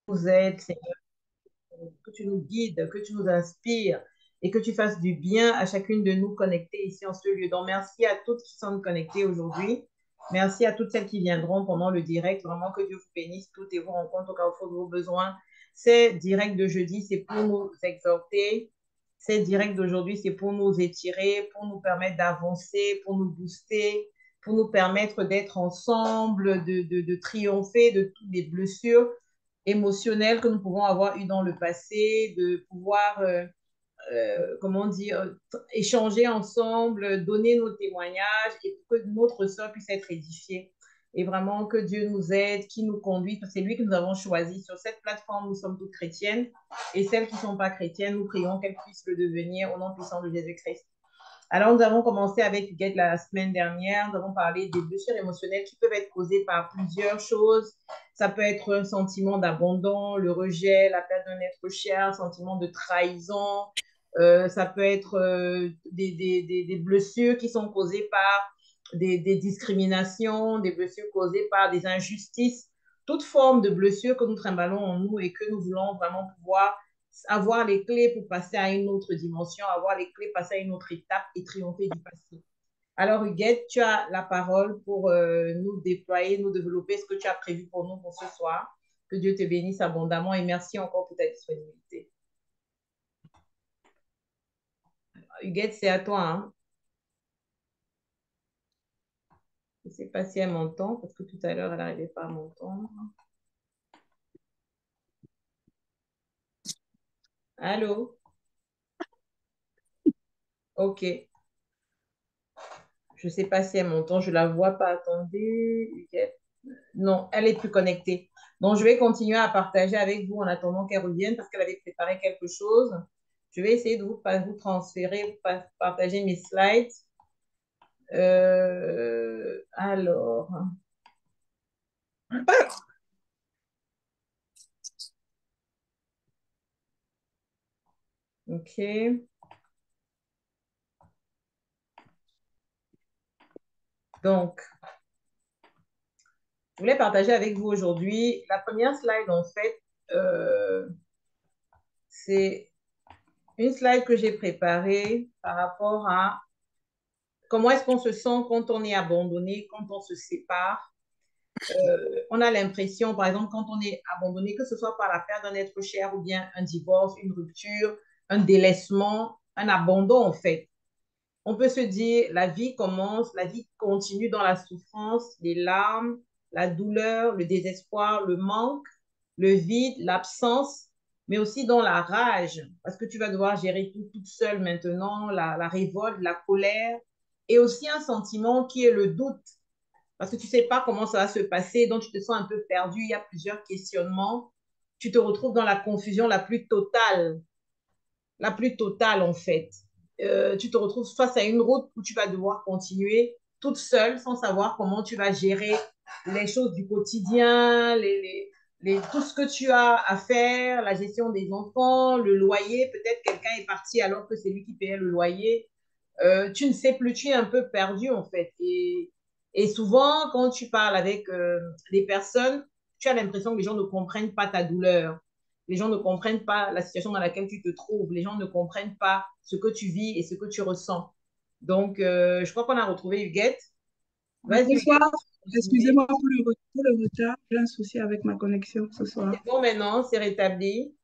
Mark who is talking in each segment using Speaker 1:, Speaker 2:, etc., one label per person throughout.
Speaker 1: nous aides, Seigneur, que tu nous guides, que tu nous inspires et que tu fasses du bien à chacune de nous connectées ici en ce lieu. Donc, merci à toutes qui sont connectées aujourd'hui. Merci à toutes celles qui viendront pendant le direct. Vraiment que Dieu vous bénisse toutes et vous rencontre au carrefour de vos besoins. C'est direct de jeudi, c'est pour nous exhorter. C'est direct d'aujourd'hui, c'est pour nous étirer, pour nous permettre d'avancer, pour nous booster, pour nous permettre d'être ensemble, de triompher de toutes les blessures émotionnelles que nous pouvons avoir eues dans le passé, de pouvoir, comment dire, échanger ensemble, donner nos témoignages et que notre sœur puisse être édifiée. Et vraiment que Dieu nous aide, qui nous conduit. C'est lui que nous avons choisi. Sur cette plateforme, nous sommes toutes chrétiennes. Et celles qui ne sont pas chrétiennes, nous prions qu'elles puissent le devenir au nom puissant de Jésus-Christ. Alors, nous avons commencé avec Huguette la semaine dernière. Nous avons parlé des blessures émotionnelles qui peuvent être causées par plusieurs choses. Ça peut être un sentiment d'abandon, le rejet, la perte d'un être cher, un sentiment de trahison. Ça peut être des blessures qui sont causées par des discriminations, des blessures causées par des injustices. Toute forme de blessure que nous trimballons en nous et que nous voulons vraiment pouvoir avoir les clés pour passer à une autre dimension, avoir les clés, passer à une autre étape et triompher du passé. Alors, Huguette, tu as la parole pour nous déployer, nous développer ce que tu as prévu pour nous pour ce soir. Que Dieu te bénisse abondamment et merci encore pour ta disponibilité. Huguette, c'est à toi. Hein? Je ne sais pas si elle m'entend parce que tout à l'heure, elle n'arrivait pas à m'entendre. Allô? OK. Je ne sais pas si elle m'entend. Je ne la vois pas. Attendez, Huguette. Non, elle est plus connectée. Donc, je vais continuer à partager avec vous en attendant qu'elle revienne parce qu'elle avait préparé quelque chose. Je vais essayer de vous transférer, partager mes slides. Alors, OK. Donc, je voulais partager avec vous aujourd'hui la première slide, en fait, c'est une slide que j'ai préparée par rapport à comment est-ce qu'on se sent quand on est abandonné, quand on se sépare. On a l'impression, par exemple, quand on est abandonné, que ce soit par la perte d'un être cher ou bien un divorce, une rupture, un délaissement, un abandon, en fait. On peut se dire, la vie commence, la vie continue dans la souffrance, les larmes, la douleur, le désespoir, le manque, le vide, l'absence, mais aussi dans la rage, parce que tu vas devoir gérer tout toute seule maintenant, la révolte, la colère, et aussi un sentiment qui est le doute parce que tu ne sais pas comment ça va se passer, donc tu te sens un peu perdu, il y a plusieurs questionnements, tu te retrouves dans la confusion la plus totale en fait. Tu te retrouves face à une route où tu vas devoir continuer toute seule sans savoir comment tu vas gérer les choses du quotidien, tout ce que tu as à faire, la gestion des enfants, le loyer, peut-être quelqu'un est parti alors que c'est lui qui payait le loyer. Tu ne sais plus, tu es un peu perdu en fait. Et souvent, quand tu parles avec les personnes, tu as l'impression que les gens ne comprennent pas ta douleur. Les gens ne comprennent pas la situation dans laquelle tu te trouves. Les gens ne comprennent pas ce que tu vis et ce que tu ressens. Donc, je crois qu'on a retrouvé Huguette. Vas-y,
Speaker 2: Bonsoir,
Speaker 1: Huguette, continuer.
Speaker 2: excusez-moi pour le retard. J'ai un souci avec ma connexion ce soir.
Speaker 1: C'est bon maintenant, c'est rétabli.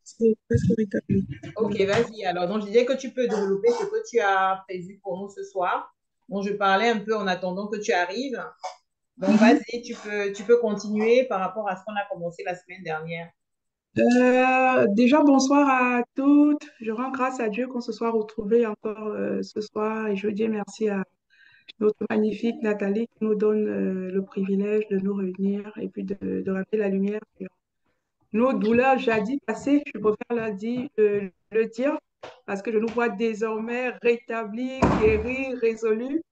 Speaker 2: C'est presque rétabli.
Speaker 1: Ok, vas-y. Alors, donc, je disais que tu peux développer ce que tu as prévu pour nous ce soir. Bon, je parlais un peu en attendant que tu arrives. Donc,
Speaker 2: Mhm.
Speaker 1: vas-y, tu peux continuer par rapport à ce qu'on a commencé la semaine dernière.
Speaker 2: Déjà, bonsoir à toutes. Je rends grâce à Dieu qu'on se soit retrouvés encore ce soir et je dis merci à notre magnifique Nathalie qui nous donne le privilège de nous réunir et puis de ramener la lumière sur nos douleurs jadis passées. Je préfère le dire parce que je nous vois désormais rétablis, guéris, résolus.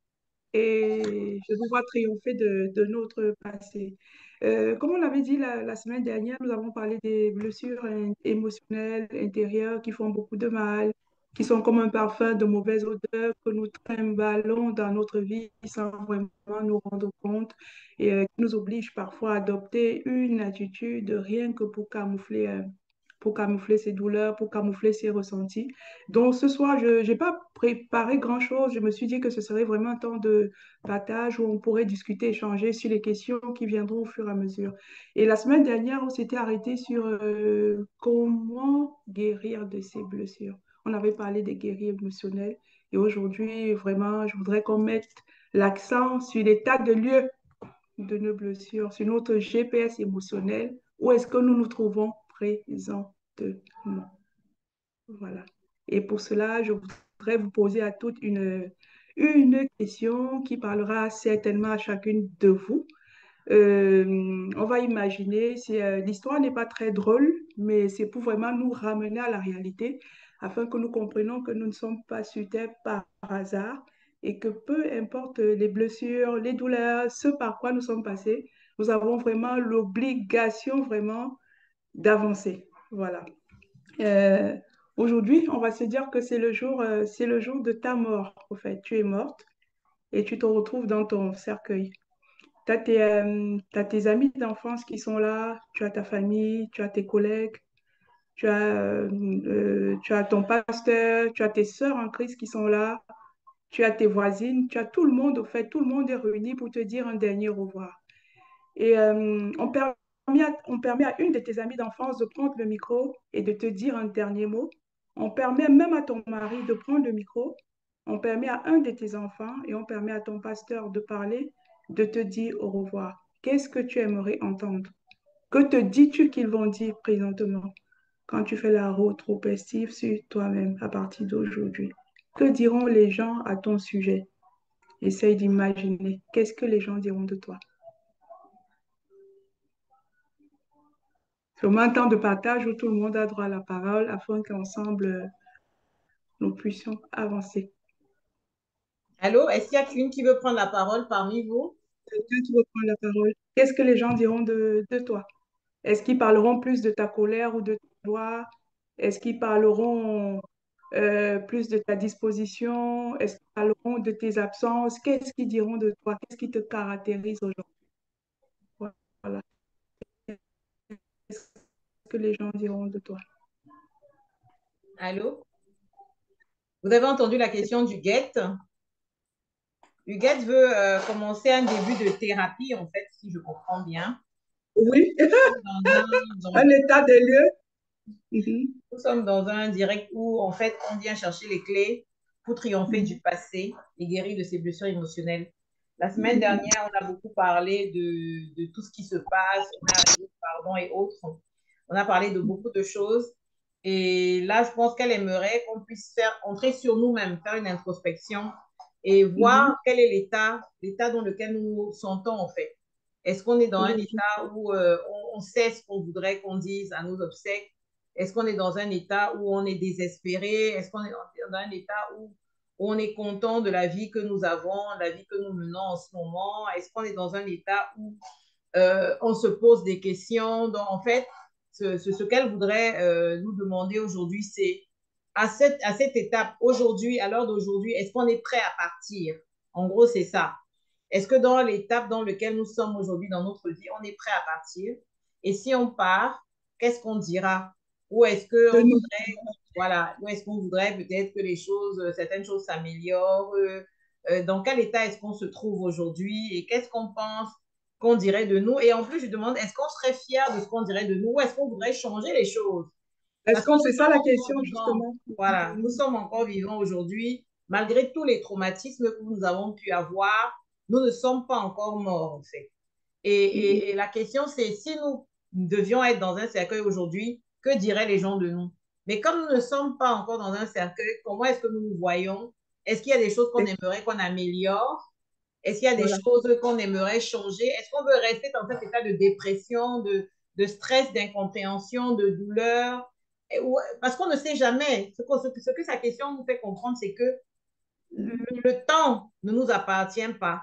Speaker 2: Et je nous vois triompher de notre passé. Comme on l'avait dit la semaine dernière, nous avons parlé des blessures émotionnelles intérieures qui font beaucoup de mal, qui sont comme un parfum de mauvaise odeur que nous trimballons dans notre vie sans vraiment nous rendre compte et qui nous obligent parfois à adopter une attitude rien que pour camoufler ses douleurs, pour camoufler ses ressentis. Donc ce soir, je n'ai pas préparé grand-chose. Je me suis dit que ce serait vraiment un temps de partage où on pourrait discuter, échanger sur les questions qui viendront au fur et à mesure. Et la semaine dernière, on s'était arrêté sur comment guérir de ces blessures. On avait parlé des guéris émotionnels et aujourd'hui, vraiment, je voudrais qu'on mette l'accent sur l'état de lieu de nos blessures, sur notre GPS émotionnel. Où est-ce que nous nous trouvons présentement? Voilà. Et pour cela, je voudrais vous poser à toutes une question qui parlera certainement à chacune de vous. On va imaginer, l'histoire n'est pas très drôle, mais c'est pour vraiment nous ramener à la réalité, afin que nous comprenions que nous ne sommes pas sur Terre par hasard et que peu importe les blessures, les douleurs, ce par quoi nous sommes passés, nous avons vraiment l'obligation vraiment d'avancer. Voilà. Euh, Aujourd'hui, on va se dire que c'est le jour de ta mort. Au fait, tu es morte et tu te retrouves dans ton cercueil. T'as tes amis d'enfance qui sont là, tu as ta famille, tu as tes collègues, tu as ton pasteur, tu as tes sœurs en Christ qui sont là, tu as tes voisines, tu as tout le monde, au fait, tout le monde est réuni pour te dire un dernier au revoir. Et on permet à une de tes amies d'enfance de prendre le micro et de te dire un dernier mot. On permet même à ton mari de prendre le micro. On permet à un de tes enfants et on permet à ton pasteur de parler, de te dire au revoir. Qu'est-ce que tu aimerais entendre? Que te dis-tu qu'ils vont dire présentement quand tu fais la rétrospective sur toi-même à partir d'aujourd'hui? Que diront les gens à ton sujet? Essaye d'imaginer. Qu'est-ce que les gens diront de toi? C'est vraiment un temps de partage où tout le monde a droit à la parole afin qu'ensemble, nous puissions avancer.
Speaker 1: Allô, est-ce qu'il y a une qui veut prendre la parole parmi vous?
Speaker 2: Quelqu'un qui veut prendre la parole? Qu'est-ce que les gens diront de toi? Est-ce qu'ils parleront plus de ta colère ou de ta joie? Est-ce qu'ils parleront plus de ta disposition? Est-ce qu'ils parleront de tes absences? Qu'est-ce qu'ils diront de toi? Qu'est-ce qui te caractérise aujourd'hui? Voilà. Qu'est-ce que les gens diront de toi?
Speaker 1: Allô? Vous avez entendu la question du guette? Huguette veut commencer un début de thérapie, en fait, si je comprends bien.
Speaker 2: Oui,
Speaker 1: Dans un, dans
Speaker 2: un état des lieux. Mhm.
Speaker 1: Nous sommes dans un direct où, en fait, on vient chercher les clés pour triompher du
Speaker 2: Mhm.
Speaker 1: passé et guérir de ses blessures émotionnelles. La semaine
Speaker 2: Mhm.
Speaker 1: dernière, on a beaucoup parlé de tout ce qui se passe, on a dit pardon et autres. On a parlé de beaucoup de choses. Et là, je pense qu'elle aimerait qu'on puisse faire entrer sur nous-mêmes, faire une introspection et
Speaker 2: Mhm.
Speaker 1: voir quel est l'état dans lequel nous nous sentons, en fait. Est-ce qu'on est dans un
Speaker 2: Mhm.
Speaker 1: état où on sait ce qu'on voudrait qu'on dise à nos obsèques? Est-ce qu'on est dans un état où on est désespéré? Est-ce qu'on est dans un état où on est content de la vie que nous avons, la vie que nous menons en ce moment? Est-ce qu'on est dans un état où on se pose des questions? Donc, en fait, ce qu'elle voudrait nous demander aujourd'hui, c'est à cette étape, aujourd'hui, à l'heure d'aujourd'hui, est-ce qu'on est prêt à partir? En gros, c'est ça. Est-ce que dans l'étape dans laquelle nous sommes aujourd'hui dans notre vie, on est prêt à partir? Et si on part, qu'est-ce qu'on dira? Ou est-ce
Speaker 2: De
Speaker 1: qu'on
Speaker 2: nous.
Speaker 1: voudrait, voilà, ou est-ce qu'on voudrait peut-être que les choses, certaines choses s'améliorent? Dans quel état est-ce qu'on se trouve aujourd'hui? Et qu'est-ce qu'on pense qu'on dirait de nous? Et en plus, je demande, est-ce qu'on serait fier de ce qu'on dirait de nous ou est-ce qu'on voudrait changer les choses?
Speaker 2: Est-ce
Speaker 1: Parce que
Speaker 2: qu'on,
Speaker 1: nous
Speaker 2: c'est ça la
Speaker 1: sommes encore
Speaker 2: question,
Speaker 1: vivants.
Speaker 2: justement?
Speaker 1: Voilà, nous sommes encore vivants aujourd'hui. Malgré tous les traumatismes que nous avons pu avoir, nous ne sommes pas encore morts, en fait.
Speaker 2: Mhm.
Speaker 1: Et la question, c'est si nous devions être dans un cercueil aujourd'hui, que diraient les gens de nous? Mais comme nous ne sommes pas encore dans un cercueil, comment est-ce que nous nous voyons? Est-ce qu'il y a des choses qu'on aimerait qu'on améliore? Est-ce qu'il y a des
Speaker 2: Voilà.
Speaker 1: choses qu'on aimerait changer? Est-ce qu'on veut rester dans cet état de dépression, de stress, d'incompréhension, de douleur? Parce qu'on ne sait jamais. Ce que sa question nous fait comprendre, c'est que le temps ne nous appartient pas.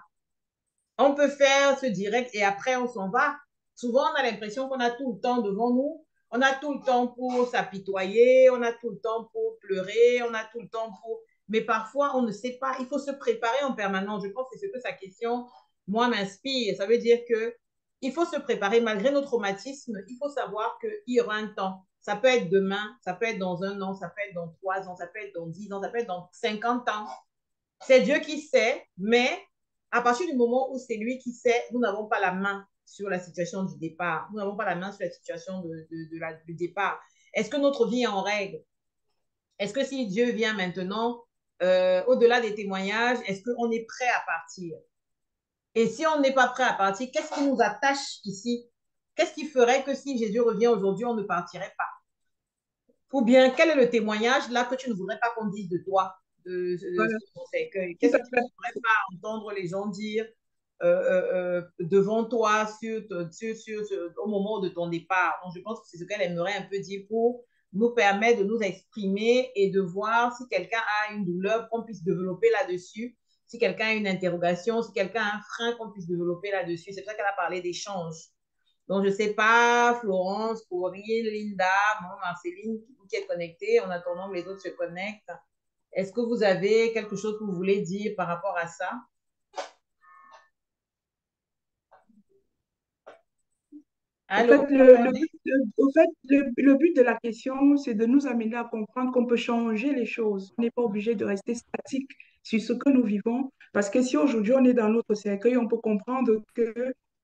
Speaker 1: On peut faire ce direct et après on s'en va. Souvent, on a l'impression qu'on a tout le temps devant nous. On a tout le temps pour s'apitoyer, on a tout le temps pour pleurer, on a tout le temps pour... Mais parfois, on ne sait pas. Il faut se préparer en permanence. Je pense que c'est ce que sa question, moi, m'inspire. Ça veut dire que il faut se préparer malgré nos traumatismes. Il faut savoir qu'il y aura un temps. Ça peut être demain, ça peut être dans un an, ça peut être dans 3 ans, ça peut être dans 10 ans, ça peut être dans 50 ans. C'est Dieu qui sait, mais à partir du moment où c'est lui qui sait, nous n'avons pas la main sur la situation du départ. Nous n'avons pas la main sur la situation du départ. Est-ce que notre vie est en règle? Est-ce que si Dieu vient maintenant, au-delà des témoignages, est-ce qu'on est prêt à partir? Et si on n'est pas prêt à partir, qu'est-ce qui nous attache ici? Qu'est-ce qui ferait que si Jésus revient aujourd'hui, on ne partirait pas? Ou bien, quel est le témoignage là que tu ne voudrais pas qu'on dise de toi,
Speaker 2: Voilà,
Speaker 1: sur ton cercueil?
Speaker 2: tout
Speaker 1: Qu'est-ce
Speaker 2: à
Speaker 1: que tu ne
Speaker 2: fait.
Speaker 1: voudrais pas entendre les gens dire devant toi au moment de ton départ? Donc, je pense que c'est ce qu'elle aimerait un peu dire pour nous permettre de nous exprimer et de voir si quelqu'un a une douleur, qu'on puisse développer là-dessus. Si quelqu'un a une interrogation, si quelqu'un a un frein, qu'on puisse développer là-dessus. C'est pour ça qu'elle a parlé d'échange. Donc, je ne sais pas, Florence, Corinne, Linda, moi, Marceline, qui est connectée en attendant que les autres se connectent. Est-ce que vous avez quelque chose que vous voulez dire par rapport à ça?
Speaker 2: Au
Speaker 1: Allô,
Speaker 2: fait,
Speaker 1: vous m'entendez?
Speaker 2: le but de la question, c'est de nous amener à comprendre qu'on peut changer les choses. On n'est pas obligé de rester statique sur ce que nous vivons. Parce que si aujourd'hui on est dans notre cercueil, on peut comprendre que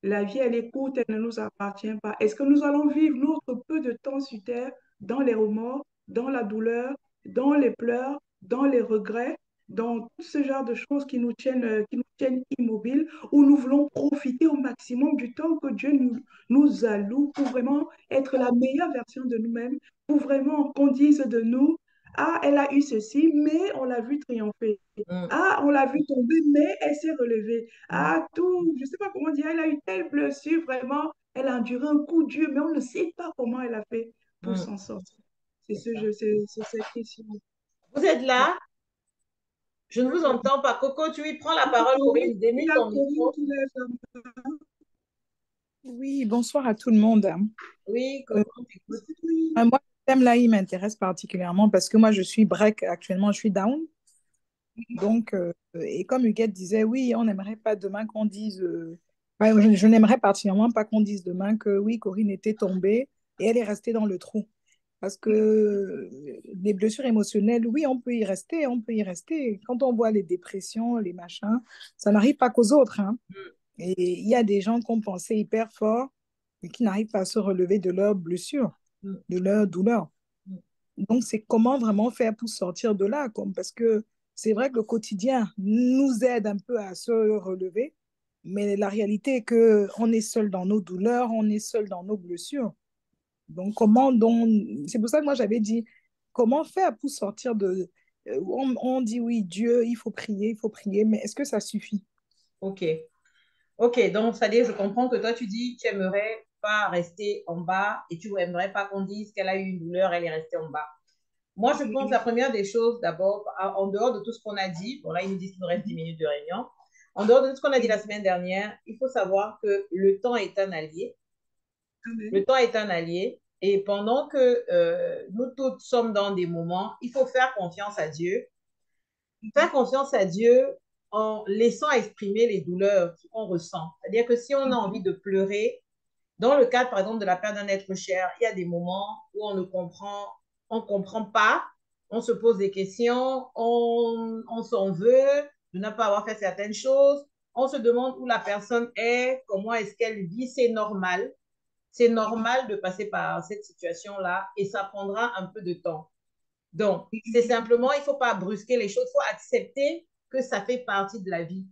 Speaker 2: la vie, elle est courte, elle ne nous appartient pas. Est-ce que nous allons vivre notre peu de temps sur Terre dans les remords, dans la douleur, dans les pleurs, dans les regrets, dans tout ce genre de choses qui nous tiennent immobiles, où nous voulons profiter au maximum du temps que Dieu nous alloue pour vraiment être la meilleure version de nous-mêmes, pour vraiment qu'on dise de nous, ah, elle a eu ceci, mais on l'a vu triompher.
Speaker 1: Mm,
Speaker 2: Ah, on l'a vu tomber, mais elle s'est relevée.
Speaker 1: mm,
Speaker 2: Ah, tout, je ne sais pas comment dire, elle a eu telle blessure, vraiment, elle a enduré un coup dur, mais on ne sait pas comment elle a fait pour
Speaker 1: mm.
Speaker 2: s'en sortir. C'est
Speaker 1: C'est ça.
Speaker 2: c'est cette question.
Speaker 1: Vous êtes
Speaker 2: Ouais.
Speaker 1: là? Je ne vous
Speaker 2: D'accord.
Speaker 1: entends pas. Coco, tu y prends la parole,
Speaker 2: Corinne,
Speaker 1: Corinne.
Speaker 2: il y
Speaker 1: Démute
Speaker 2: a
Speaker 1: ton
Speaker 2: Corinne
Speaker 1: micro.
Speaker 2: qui lève la
Speaker 3: Oui, bonsoir à tout le monde.
Speaker 1: Oui,
Speaker 3: Euh,
Speaker 1: Coco, on t'écoute.
Speaker 2: main.
Speaker 3: Moi, le thème là, il m'intéresse particulièrement parce que moi, je suis break actuellement, je suis down. Donc, et comme Huguette disait, oui, on n'aimerait pas demain qu'on dise, enfin, je n'aimerais particulièrement pas qu'on dise demain que oui, Corinne était tombée et elle est restée dans le trou. Parce que les blessures émotionnelles, oui, on peut y rester, on peut y rester. Quand on voit les dépressions, les machins, ça n'arrive pas qu'aux autres, hein. Et il y a des gens qu'on pensait hyper forts et qui n'arrivent pas à se relever de leurs blessures,
Speaker 1: Mm,
Speaker 3: de leurs douleurs.
Speaker 1: mm,
Speaker 3: Donc, c'est comment vraiment faire pour sortir de là, comme, parce que c'est vrai que le quotidien nous aide un peu à se relever, mais la réalité est que on est seul dans nos douleurs, on est seul dans nos blessures. Donc, c'est pour ça que moi j'avais dit, comment faire pour sortir de... on dit oui, Dieu, il faut prier, mais est-ce que ça suffit?
Speaker 1: OK. OK, donc, c'est-à-dire, je comprends que toi, tu dis, tu aimerais pas rester en bas et tu aimerais pas qu'on dise qu'elle a eu une douleur, elle est restée en bas. Moi, je pense la première des choses, d'abord, en dehors de tout ce qu'on a dit, bon là, ils nous disent qu'il nous reste 10 minutes de réunion, en dehors de tout ce qu'on a dit la semaine dernière, il faut savoir que le temps est un allié. Le
Speaker 2: Amen.
Speaker 1: temps est un allié. Et pendant que nous toutes sommes dans des moments, il faut faire confiance à Dieu. Faire confiance à Dieu en laissant exprimer les douleurs qu'on ressent. C'est-à-dire que si on a envie de pleurer, dans le cadre, par exemple, de la perte d'un être cher, il y a des moments où on comprend pas, on se pose des questions, on s'en veut de ne pas avoir fait certaines choses, on se demande où la personne est, comment est-ce qu'elle vit, c'est normal. C'est normal de passer par cette situation-là et ça prendra un peu de temps. Donc, c'est simplement, il ne faut pas brusquer les choses, il faut accepter que ça fait partie de la vie.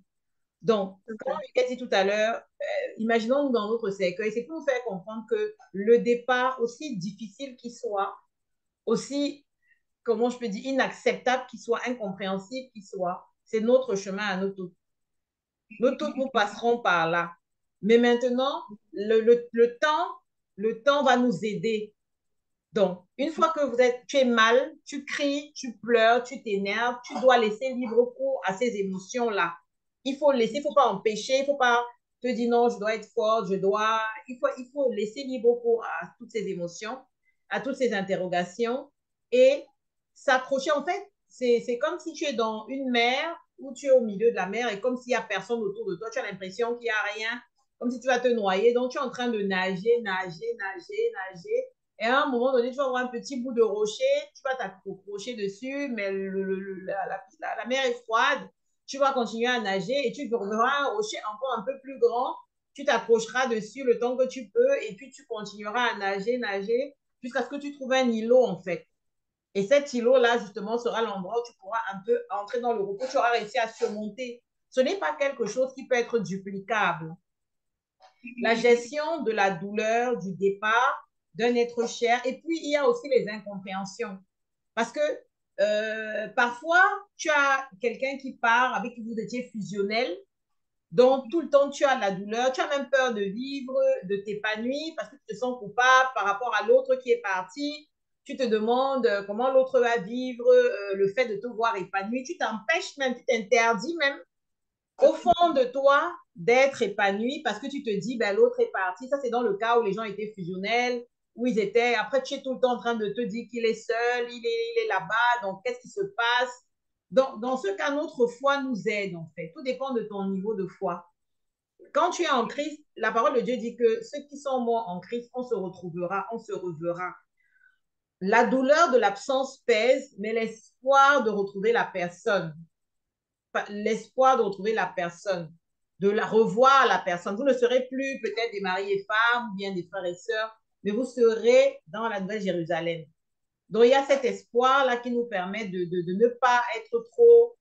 Speaker 1: Donc, comme je l'ai dit tout à l'heure, imaginons-nous dans notre cercueil, c'est pour nous faire comprendre que le départ, aussi difficile qu'il soit, aussi, comment je peux dire, inacceptable qu'il soit, incompréhensible qu'il soit, c'est notre chemin à nous tous. Nous tous, nous passerons par là. Mais maintenant, le temps va nous aider. Donc, une fois que tu es mal, tu cries, tu pleures, tu t'énerves, tu dois laisser libre cours à ces émotions-là. Il faut laisser, il ne faut pas empêcher, il ne faut pas te dire non, je dois être forte, il faut laisser libre cours à toutes ces émotions. à toutes ces interrogations et s'accrocher. En fait, c'est comme si tu es dans une mer où tu es au milieu de la mer et comme s'il n'y a personne autour de toi, tu as l'impression qu'il n'y a rien, comme si tu vas te noyer. Donc, tu es en train de nager, nager, nager, nager. Et à un moment donné, tu vas avoir un petit bout de rocher, tu vas t'accrocher dessus, mais la mer est froide. Tu vas continuer à nager et tu verras un rocher encore un peu plus grand. Tu t'accrocheras dessus le temps que tu peux et puis tu continueras à nager, nager, jusqu'à ce que tu trouves un îlot, en fait. Et cet îlot-là, justement, sera l'endroit où tu pourras un peu entrer dans le repos. Tu auras réussi à surmonter. Ce n'est pas quelque chose qui peut être duplicable. La gestion de la douleur, du départ d'un être cher. Et puis, il y a aussi les incompréhensions. Parce que parfois, tu as quelqu'un qui part avec qui vous étiez fusionnel. Donc, tout le temps, tu as de la douleur. Tu as même peur de vivre, de t'épanouir parce que tu te sens coupable par rapport à l'autre qui est parti. Tu te demandes comment l'autre va vivre, le fait de te voir épanoui. Tu t'empêches même, tu t'interdis même au fond de toi d'être épanoui parce que tu te dis, ben, l'autre est parti. Ça, c'est dans le cas où les gens étaient fusionnels, où ils étaient. Après, tu es tout le temps en train de te dire qu'il est seul, il est là-bas, donc qu'est-ce qui se passe? Dans ce cas, notre foi nous aide, en fait. Tout dépend de ton niveau de foi. Quand tu es en Christ, la parole de Dieu dit que ceux qui sont morts en Christ, on se retrouvera, on se reverra. La douleur de l'absence pèse, mais l'espoir de retrouver la personne, l'espoir de retrouver la personne, de la revoir la personne. Vous ne serez plus peut-être des maris et femmes, ou bien des frères et sœurs, mais vous serez dans la Nouvelle Jérusalem. Donc, il y a cet espoir-là qui nous permet de ne pas être trop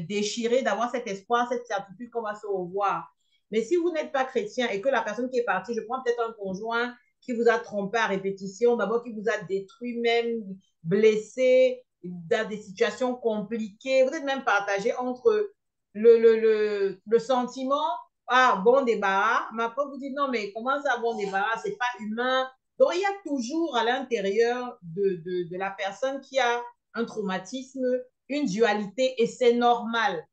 Speaker 1: déchiré, d'avoir cet espoir, cette certitude qu'on va se revoir. Mais si vous n'êtes pas chrétien et que la personne qui est partie, je prends peut-être un conjoint qui vous a trompé à répétition, d'abord qui vous a détruit, même blessé, dans des situations compliquées, vous êtes même partagé entre le sentiment, ah, bon débarras, mais après vous dites, non, mais comment ça, bon débarras, c'est pas humain. Donc, il y a toujours à l'intérieur de la personne qui a un traumatisme, une dualité, et c'est normal.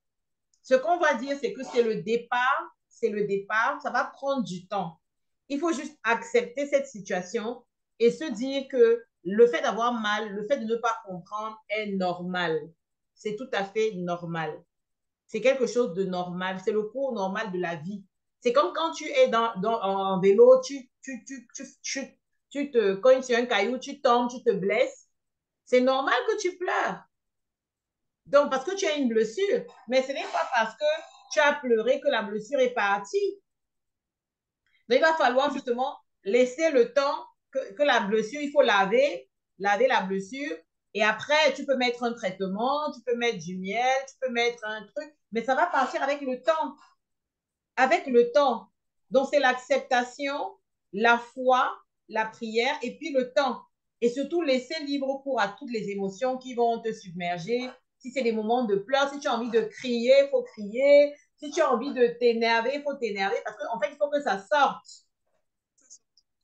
Speaker 1: Ce qu'on va dire, c'est que c'est le départ, ça va prendre du temps. Il faut juste accepter cette situation et se dire que le fait d'avoir mal, le fait de ne pas comprendre est normal. C'est tout à fait normal. C'est quelque chose de normal. C'est le cours normal de la vie. C'est comme quand tu es en vélo, tu te cognes sur un caillou, tu tombes, tu te blesses. C'est normal que tu pleures. Donc, parce que tu as une blessure. Mais ce n'est pas parce que tu as pleuré que la blessure est partie. Donc, il va falloir justement laisser le temps que la blessure, il faut laver la blessure. Et après, tu peux mettre un traitement, tu peux mettre du miel, tu peux mettre un truc, mais ça va partir avec le temps. Avec le temps. Donc, c'est l'acceptation, la foi, la prière et puis le temps. Et surtout, laisser libre cours à toutes les émotions qui vont te submerger. Si c'est des moments de pleurs, si tu as envie de crier, il faut crier. Si tu as envie de t'énerver, il faut t'énerver parce qu'en fait, il faut que ça sorte.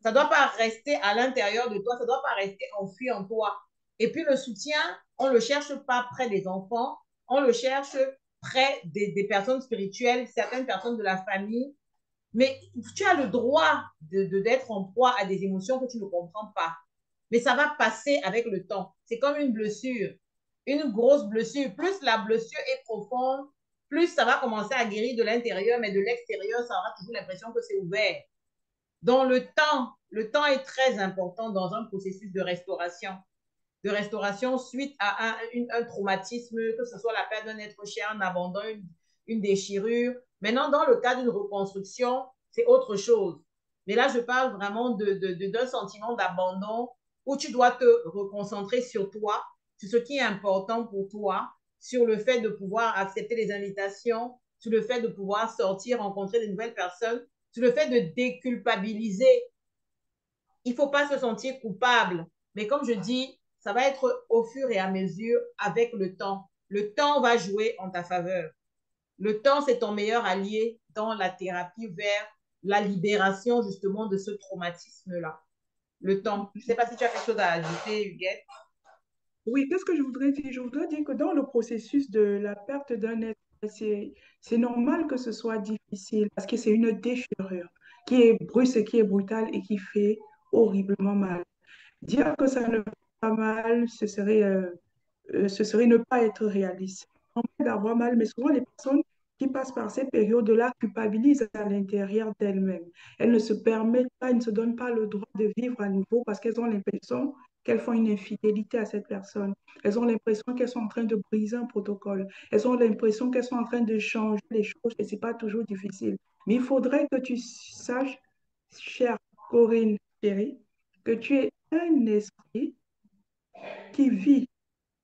Speaker 1: Ça ne doit pas rester à l'intérieur de toi, ça ne doit pas rester enfoui en toi. Et puis le soutien, on ne le cherche pas près des enfants, on le cherche près des personnes spirituelles, certaines personnes de la famille. Mais tu as le droit d'être en proie à des émotions que tu ne comprends pas. Mais ça va passer avec le temps. C'est comme une blessure, une grosse blessure. Plus la blessure est profonde, plus ça va commencer à guérir de l'intérieur, mais de l'extérieur, ça aura toujours l'impression que c'est ouvert. Donc le temps est très important dans un processus de restauration suite à un traumatisme, que ce soit la perte d'un être cher, un abandon, une déchirure. Maintenant, dans le cas d'une reconstruction, c'est autre chose. Mais là, je parle vraiment d'un sentiment d'abandon où tu dois te reconcentrer sur toi, sur ce qui est important pour toi, sur le fait de pouvoir accepter les invitations, sur le fait de pouvoir sortir, rencontrer de nouvelles personnes, sur le fait de déculpabiliser. Il ne faut pas se sentir coupable. Mais comme je dis, ça va être au fur et à mesure avec le temps. Le temps va jouer en ta faveur. Le temps, c'est ton meilleur allié dans la thérapie vers la libération justement de ce traumatisme-là. Le temps. Je ne sais pas si tu as quelque chose à ajouter, Huguette.
Speaker 2: Oui, qu'est-ce que je voudrais dire? Je voudrais dire que dans le processus de la perte d'un être, c'est normal que ce soit difficile parce que c'est une déchirure qui est brusque, qui est brutale et qui fait horriblement mal. Dire que ça ne va pas mal, ce serait ne pas être réaliste. On peut d'avoir mal, mais souvent les personnes qui passent par ces périodes-là culpabilisent à l'intérieur d'elles-mêmes. Elles ne se permettent pas, elles ne se donnent pas le droit de vivre à nouveau parce qu'elles ont l'impression qu'elles font une infidélité à cette personne. Elles ont l'impression qu'elles sont en train de briser un protocole. Elles ont l'impression qu'elles sont en train de changer les choses et ce n'est pas toujours difficile. Mais il faudrait que tu saches, chère Corinne chérie, que tu es un esprit qui vit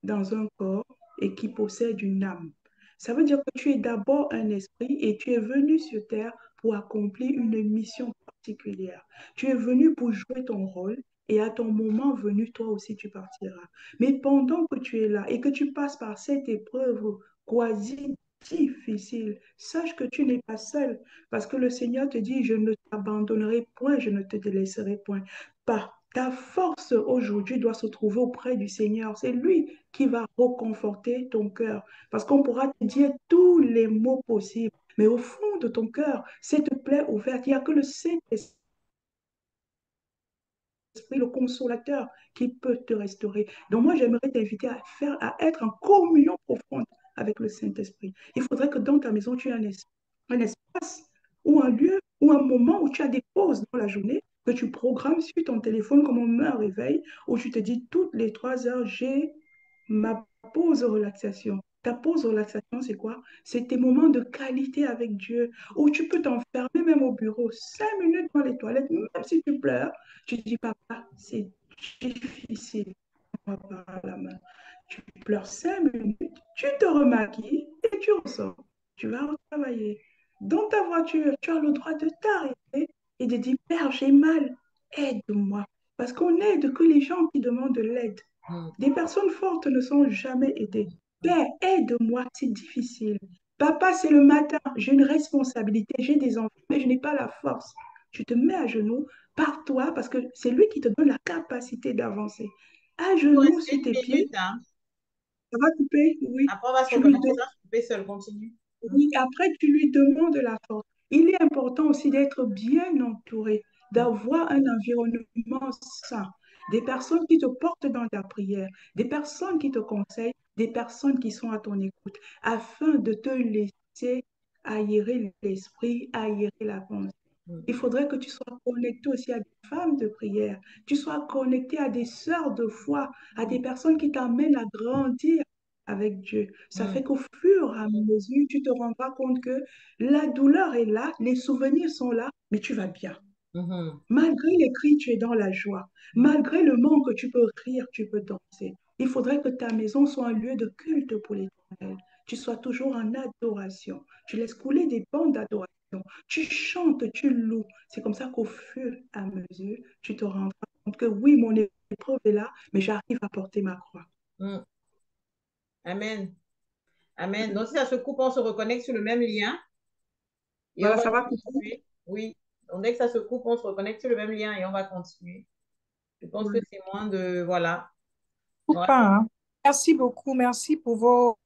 Speaker 2: dans un corps et qui possède une âme. Ça veut dire que tu es d'abord un esprit et tu es venu sur Terre pour accomplir une mission particulière. Tu es venu pour jouer ton rôle et à ton moment venu, toi aussi, tu partiras. Mais pendant que tu es là et que tu passes par cette épreuve quasi difficile, sache que tu n'es pas seul parce que le Seigneur te dit, je ne t'abandonnerai point, je ne te délaisserai point. Pas. Ta force aujourd'hui doit se trouver auprès du Seigneur. C'est lui qui va reconforter ton cœur. Parce qu'on pourra te dire tous les mots possibles. Mais au fond de ton cœur, cette plaie ouverte, il n'y a que le Saint-Esprit, le consolateur, qui peut te restaurer. Donc moi, j'aimerais t'inviter à être en communion profonde avec le Saint-Esprit. Il faudrait que dans ta maison, tu aies un espace ou un lieu ou un moment où tu as des pauses dans la journée que tu programmes sur ton téléphone comme un réveil, où tu te dis toutes les 3 heures, j'ai ma pause relaxation. Ta pause relaxation, c'est quoi? C'est tes moments de qualité avec Dieu, où tu peux t'enfermer même au bureau, 5 minutes dans les toilettes, même si tu pleures, tu dis, papa, c'est difficile, on va par la main. Tu pleures 5 minutes, tu te remaquilles et tu ressors. Tu vas retravailler. Dans ta voiture, tu as le droit de t'arrêter et de dire, Père, j'ai mal, aide-moi. Parce qu'on aide que les gens qui demandent de l'aide.
Speaker 1: Mm.
Speaker 2: Des personnes fortes ne sont jamais aidées. Père, aide-moi, c'est difficile. Papa, c'est le matin, j'ai une responsabilité, j'ai des enfants, mais je n'ai pas la force. Tu te mets à genoux, par toi, parce que c'est lui qui te donne la capacité d'avancer. À
Speaker 1: Il nous
Speaker 2: genoux
Speaker 1: reste
Speaker 2: sur tes
Speaker 1: une
Speaker 2: pieds,
Speaker 1: minute, hein.
Speaker 2: ça va couper, oui.
Speaker 1: Après, on va se
Speaker 2: Tu lui
Speaker 1: reconnecter.
Speaker 2: donnes.
Speaker 1: Ça, je peux couper seul. Continue. Mm.
Speaker 2: Oui, après, tu lui demandes la force. Il est important aussi d'être bien entouré,
Speaker 1: Mm.
Speaker 2: d'avoir un environnement sain, des personnes qui te portent dans ta prière, des personnes qui te conseillent, des personnes qui sont à ton écoute, afin de te laisser aérer l'esprit, aérer la pensée.
Speaker 1: Mm.
Speaker 2: Il faudrait que tu sois connecté aussi à des femmes de prière, tu sois connecté à des sœurs de foi, à des personnes qui t'amènent à grandir avec Dieu. Ça
Speaker 1: Mm.
Speaker 2: fait qu'au fur et à mesure, tu te rendras compte que la douleur est là, les souvenirs sont là, mais tu vas bien.
Speaker 1: Mhm.
Speaker 2: Malgré les cris, tu es dans la joie.
Speaker 1: Mm.
Speaker 2: Malgré le manque, tu peux rire, tu peux danser. Il faudrait que ta maison soit un lieu de culte pour l'Éternel. Tu sois toujours en adoration. Tu laisses couler des bandes d'adoration. Tu chantes, tu loues. C'est comme ça qu'au fur et à mesure, tu te rendras compte que oui, mon épreuve est là, mais j'arrive à porter ma croix.
Speaker 1: Mm. Amen. Amen. Donc, si ça se coupe, on se reconnecte sur le même lien et on
Speaker 2: Voilà,
Speaker 1: va
Speaker 2: ça va couper.
Speaker 1: continuer. Oui. Donc, dès que ça se coupe, on se reconnecte sur le même lien et on va continuer. Je pense que
Speaker 2: Oui.
Speaker 1: c'est moins de... Voilà.
Speaker 3: Ou
Speaker 1: On va
Speaker 3: pas, hein. Merci beaucoup. Merci pour vos